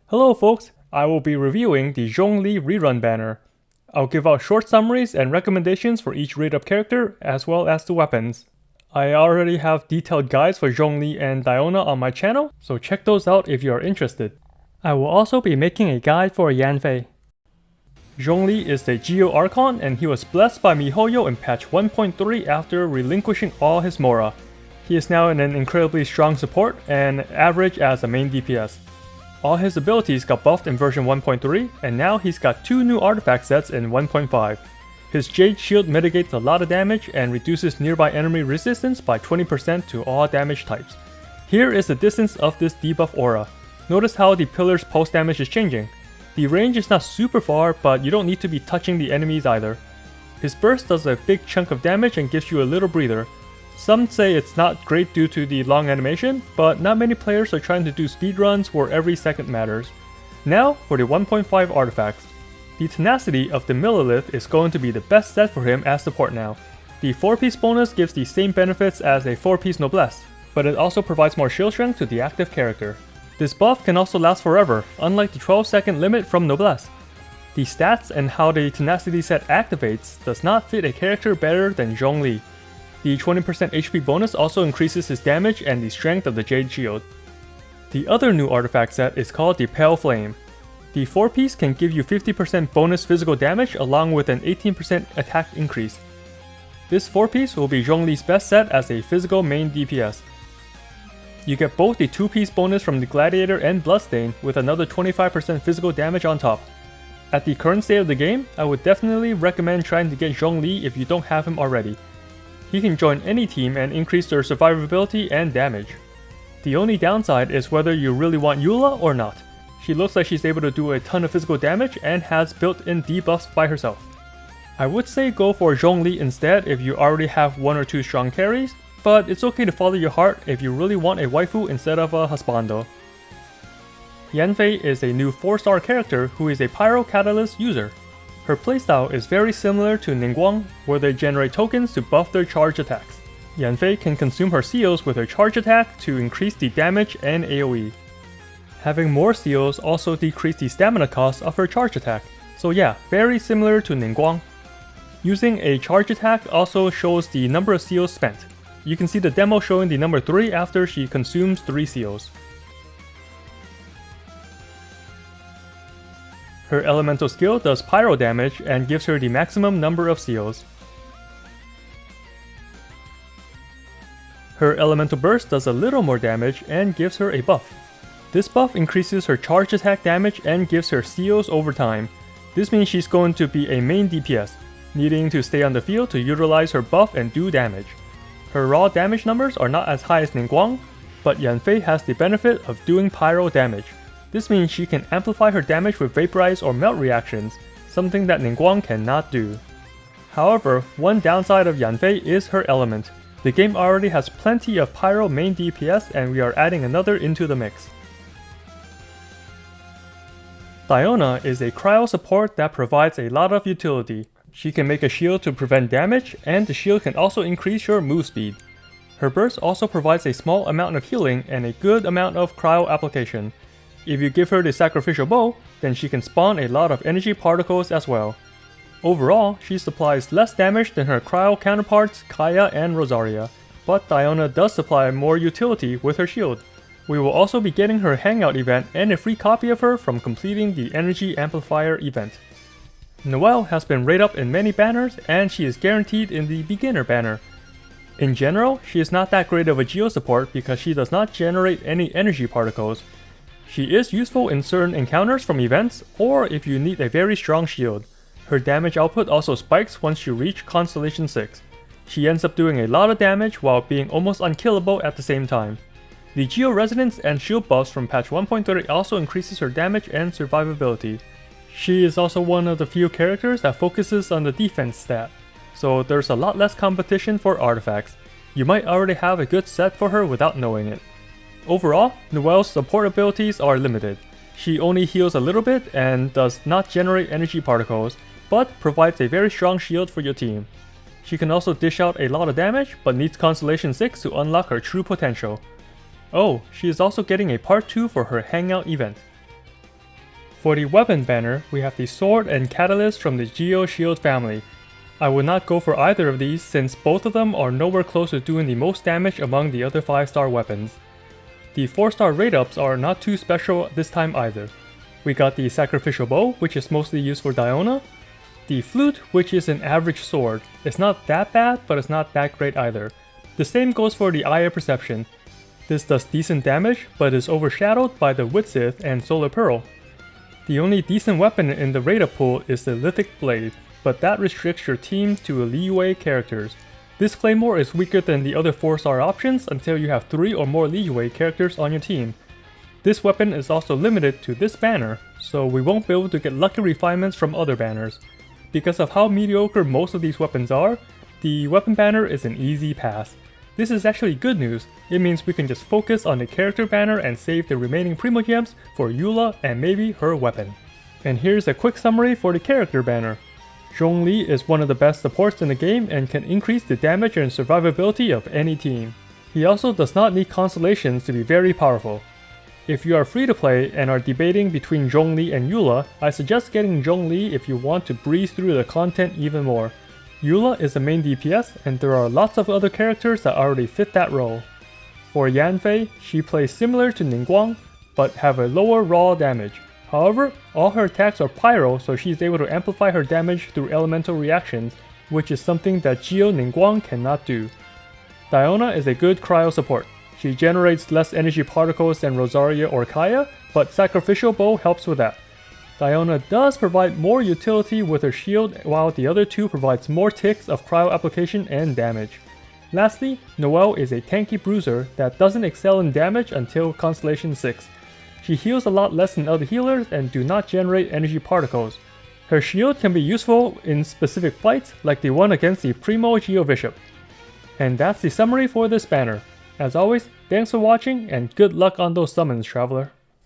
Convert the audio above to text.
Hello folks, I will be reviewing the Zhongli Rerun banner. I'll give out short summaries and recommendations for each raid-up character, as well as the weapons. I already have detailed guides for Zhongli and Diona on my channel, so check those out if you are interested. I will also be making a guide for Yanfei. Zhongli is the Geo Archon, and he was blessed by MiHoYo in patch 1.3 after relinquishing all his Mora. He is now in an incredibly strong support and average as a main DPS. All his abilities got buffed in version 1.3, and now he's got 2 new artifact sets in 1.5. His Jade Shield mitigates a lot of damage and reduces nearby enemy resistance by 20% to all damage types. Here is the distance of this debuff aura. Notice how the pillar's pulse damage is changing. The range is not super far, but you don't need to be touching the enemies either. His burst does a big chunk of damage and gives you a little breather. Some say it's not great due to the long animation, but not many players are trying to do speedruns where every second matters. Now for the 1.5 artifacts. The Tenacity of the Millilith is going to be the best set for him as support now. The 4-piece bonus gives the same benefits as a 4-piece Noblesse, but it also provides more shield strength to the active character. This buff can also last forever, unlike the 12-second limit from Noblesse. The stats and how the Tenacity set activates does not fit a character better than Zhongli. The 20% HP bonus also increases his damage and the strength of the Jade Shield. The other new artifact set is called the Pale Flame. The 4-piece can give you 50% bonus physical damage along with an 18% attack increase. This 4-piece will be Zhongli's best set as a physical main DPS. You get both the 2-piece bonus from the Gladiator and Bloodstain with another 25% physical damage on top. At the current state of the game, I would definitely recommend trying to get Zhongli if you don't have him already. He can join any team and increase their survivability and damage. The only downside is whether you really want Eula or not. She looks like she's able to do a ton of physical damage and has built-in debuffs by herself. I would say go for Zhongli instead if you already have 1 or 2 strong carries, but it's okay to follow your heart if you really want a waifu instead of a husbando. Yanfei is a new 4-star character who is a Pyro Catalyst user. Her playstyle is very similar to Ningguang, where they generate tokens to buff their charge attacks. Yanfei can consume her seals with her charge attack to increase the damage and AoE. Having more seals also decrease the stamina cost of her charge attack, so yeah, very similar to Ningguang. Using a charge attack also shows the number of seals spent. You can see the demo showing the number 3 after she consumes 3 seals. Her elemental skill does pyro damage and gives her the maximum number of seals. Her elemental burst does a little more damage and gives her a buff. This buff increases her charge attack damage and gives her seals over time. This means she's going to be a main DPS, needing to stay on the field to utilize her buff and do damage. Her raw damage numbers are not as high as Ningguang, but Yanfei has the benefit of doing pyro damage. This means she can amplify her damage with vaporize or melt reactions, something that Ningguang cannot do. However, one downside of Yanfei is her element. The game already has plenty of pyro main DPS and we are adding another into the mix. Diona is a cryo support that provides a lot of utility. She can make a shield to prevent damage, and the shield can also increase your move speed. Her burst also provides a small amount of healing and a good amount of cryo application. If you give her the sacrificial bow, then she can spawn a lot of energy particles as well. Overall, she supplies less damage than her cryo counterparts Kaya and Rosaria, but Diona does supply more utility with her shield. We will also be getting her hangout event and a free copy of her from completing the energy amplifier event. Noelle has been rated up in many banners and she is guaranteed in the beginner banner. In general, she is not that great of a geo support because she does not generate any energy particles. She is useful in certain encounters from events or if you need a very strong shield. Her damage output also spikes once you reach Constellation 6. She ends up doing a lot of damage while being almost unkillable at the same time. The Geo Resonance and shield buffs from patch 1.30 also increases her damage and survivability. She is also one of the few characters that focuses on the defense stat, so there's a lot less competition for artifacts. You might already have a good set for her without knowing it. Overall, Noelle's support abilities are limited. She only heals a little bit and does not generate energy particles, but provides a very strong shield for your team. She can also dish out a lot of damage, but needs Constellation 6 to unlock her true potential. Oh, she is also getting a part 2 for her Hangout event. For the weapon banner, we have the sword and catalyst from the Geo Shield family. I would not go for either of these since both of them are nowhere close to doing the most damage among the other 5-star weapons. The 4-star rate ups are not too special this time either. We got the sacrificial bow, which is mostly used for Diona. The flute, which is an average sword. It's not that bad, but it's not that great either. The same goes for the Eye of Perception. This does decent damage, but is overshadowed by the Witsith and Solar Pearl. The only decent weapon in the rate up pool is the Lithic Blade, but that restricts your team to Liyue characters. This claymore is weaker than the other 4-star options until you have 3 or more Liyue characters on your team. This weapon is also limited to this banner, so we won't be able to get lucky refinements from other banners. Because of how mediocre most of these weapons are, the weapon banner is an easy pass. This is actually good news. It means we can just focus on the character banner and save the remaining Primogems for Eula and maybe her weapon. And here's a quick summary for the character banner. Zhongli is one of the best supports in the game and can increase the damage and survivability of any team. He also does not need constellations to be very powerful. If you are free to play and are debating between Zhongli and Eula, I suggest getting Zhongli if you want to breeze through the content even more. Eula is the main DPS, and there are lots of other characters that already fit that role. For Yanfei, she plays similar to Ningguang, but have a lower raw damage. However, all her attacks are pyro, so she's able to amplify her damage through elemental reactions, which is something that Geo Ningguang cannot do. Diona is a good cryo support. She generates less energy particles than Rosaria or Kaya, but Sacrificial Bow helps with that. Diona does provide more utility with her shield, while the other two provides more ticks of cryo application and damage. Lastly, Noelle is a tanky bruiser that doesn't excel in damage until Constellation 6. She heals a lot less than other healers and do not generate energy particles. Her shield can be useful in specific fights like the one against the Primo Geo Bishop. And that's the summary for this banner. As always, thanks for watching and good luck on those summons, Traveler.